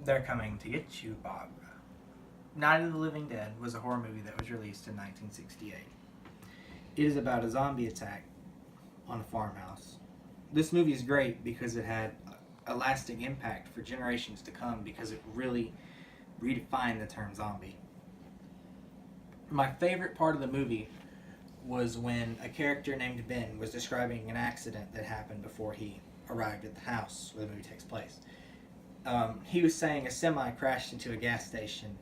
They're Coming to Get You, Barbara. Night of the Living Dead was a horror movie that was released in 1968. It is about a zombie attack on a farmhouse. This movie is great because it had a lasting impact for generations to come because it really redefined the term zombie. My favorite part of the movie was when a character named Ben was describing an accident that happened before he arrived at the house where the movie takes place. He was saying a semi crashed into a gas station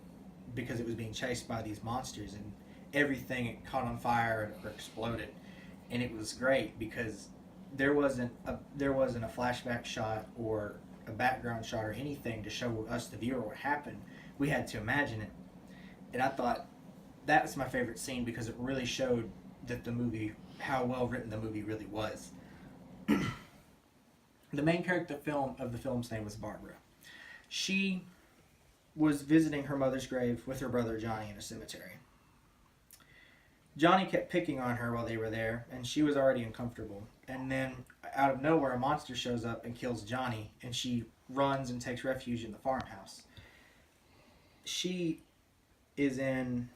because it was being chased by these monsters, and everything it caught on fire or exploded. And it was great because there wasn't a flashback shot or a background shot or anything to show us the viewer what happened. We had to imagine it, and I thought that was my favorite scene because it really showed that the movie, how well written the movie really was. The main character of the film's name was Barbara. She was visiting her mother's grave with her brother Johnny in a cemetery. Johnny kept picking on her while they were there, and she was already uncomfortable. And then, out of nowhere, a monster shows up and kills Johnny, and she runs and takes refuge in the farmhouse. She is in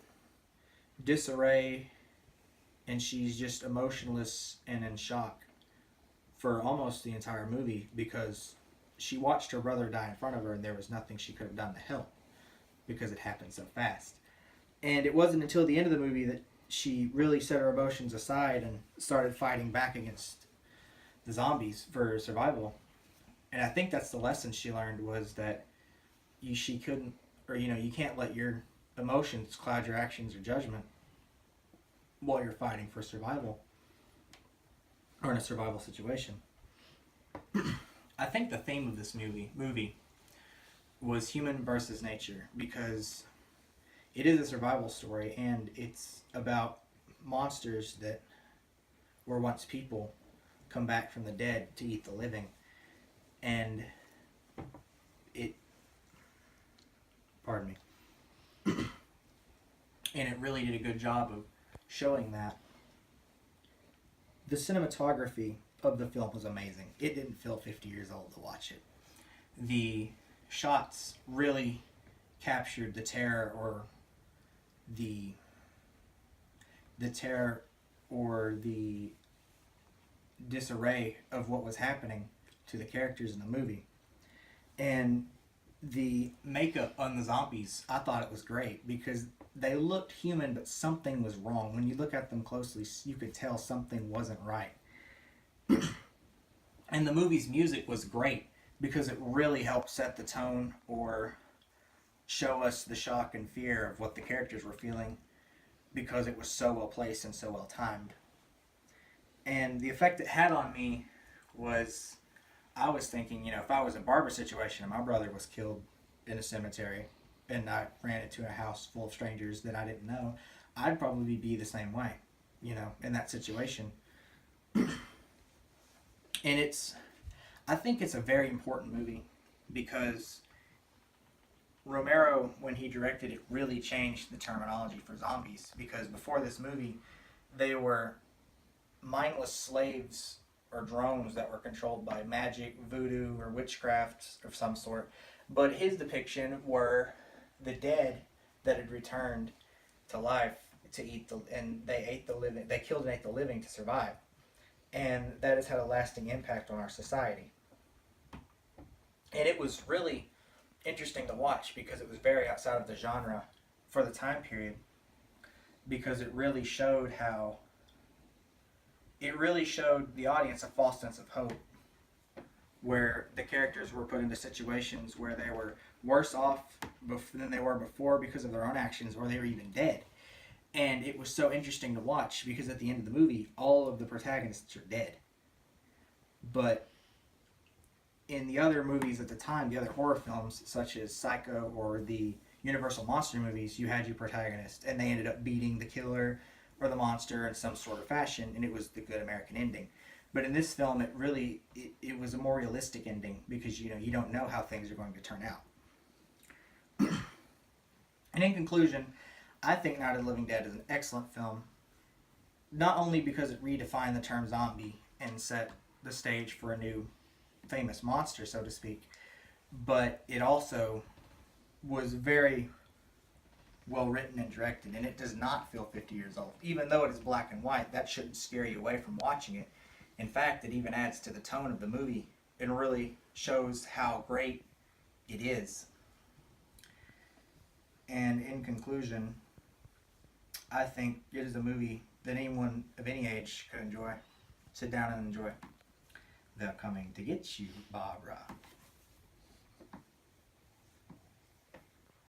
disarray, and she's just emotionless and in shock for almost the entire movie because she watched her brother die in front of her, and there was nothing she could have done to help because it happened so fast. And it wasn't until the end of the movie that she really set her emotions aside and started fighting back against the zombies for survival. And I think that's the lesson she learned, was that she couldn't, or you can't let your emotions cloud your actions or judgment while you're fighting for survival or in a survival situation. I think the theme of this movie was human versus nature, because it is a survival story, and it's about monsters that were once people come back from the dead to eat the living. And pardon me, and it really did a good job of showing that. The cinematography of the film was amazing. It didn't feel 50 years old to watch it. The shots really captured the terror or the disarray of what was happening to the characters in the movie. And the makeup on the zombies, I thought it was great because they looked human, but something was wrong. When you look at them closely, you could tell something wasn't right. And the movie's music was great because it really helped set the tone or show us the shock and fear of what the characters were feeling, because it was so well placed and so well timed. And the effect it had on me was, I was thinking, if I was in Barbara's situation and my brother was killed in a cemetery and I ran into a house full of strangers that I didn't know, I'd probably be the same way, in that situation. And I think it's a very important movie because Romero, when he directed it, really changed the terminology for zombies, because before this movie, they were mindless slaves or drones that were controlled by magic, voodoo, or witchcraft of some sort. But his depiction were the dead that had returned to life to eat and they ate the living. They killed and ate the living to survive, and that has had a lasting impact on our society. And it was really interesting to watch because it was very outside of the genre for the time period, because it really showed the audience a false sense of hope, where the characters were put into situations where they were worse off than they were before because of their own actions, or they were even dead. And it was so interesting to watch because at the end of the movie, all of the protagonists are dead. But in the other movies at the time, the other horror films, such as Psycho or the Universal Monster movies, you had your protagonist, and they ended up beating the killer or the monster in some sort of fashion, and it was the good American ending. But in this film, it was a more realistic ending because you don't know how things are going to turn out. And in conclusion, I think Night of the Living Dead is an excellent film, not only because it redefined the term zombie and set the stage for a new famous monster, so to speak, but it also was very well written and directed, and it does not feel 50 years old. Even though it is black and white, that shouldn't scare you away from watching it. In fact, it even adds to the tone of the movie and really shows how great it is. And in conclusion, I think it is a movie that anyone of any age could enjoy. Sit down and enjoy. They're coming to get you, Barbara.